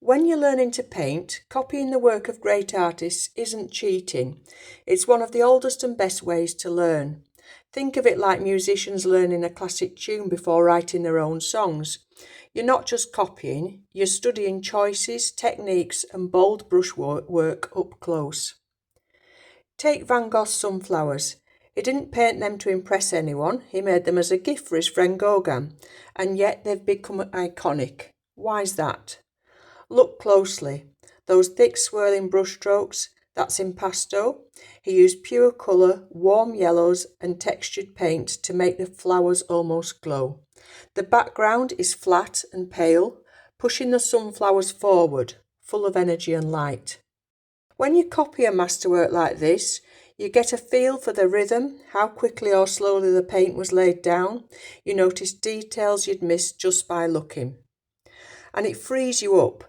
When you're learning to paint, copying the work of great artists isn't cheating. It's one of the oldest and best ways to learn. Think of it like musicians learning a classic tune before writing their own songs. You're not just copying, you're studying choices, techniques and bold brushwork up close. Take Van Gogh's sunflowers. He didn't paint them to impress anyone, he made them as a gift for his friend Gogh, and yet they've become iconic. Why's that? Look closely. Those thick swirling brushstrokes, that's impasto. He used pure colour, warm yellows and textured paint to make the flowers almost glow. The background is flat and pale, pushing the sunflowers forward, full of energy and light. When you copy a masterwork like this, you get a feel for the rhythm, how quickly or slowly the paint was laid down. You notice details you'd missed just by looking. And it frees you up.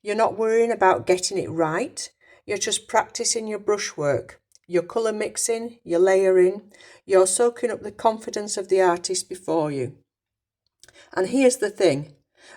You're not worrying about getting it right. You're just practicing your brushwork, your colour mixing, your layering. You're soaking up the confidence of the artist before you. And here's the thing.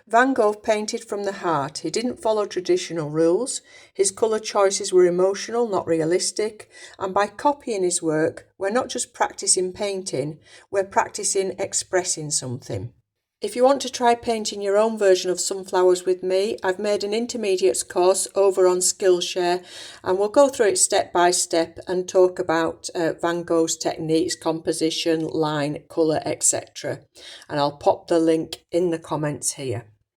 Van Gogh painted from the heart. He didn't follow traditional rules. His colour choices were emotional, not realistic. And by copying his work, we're not just practicing painting, we're practicing expressing something. If you want to try painting your own version of sunflowers with me, I've made an intermediates course over on Skillshare and we'll go through it step by step and talk about Van Gogh's techniques, composition, line, colour, etc. And I'll pop the link in the comments here.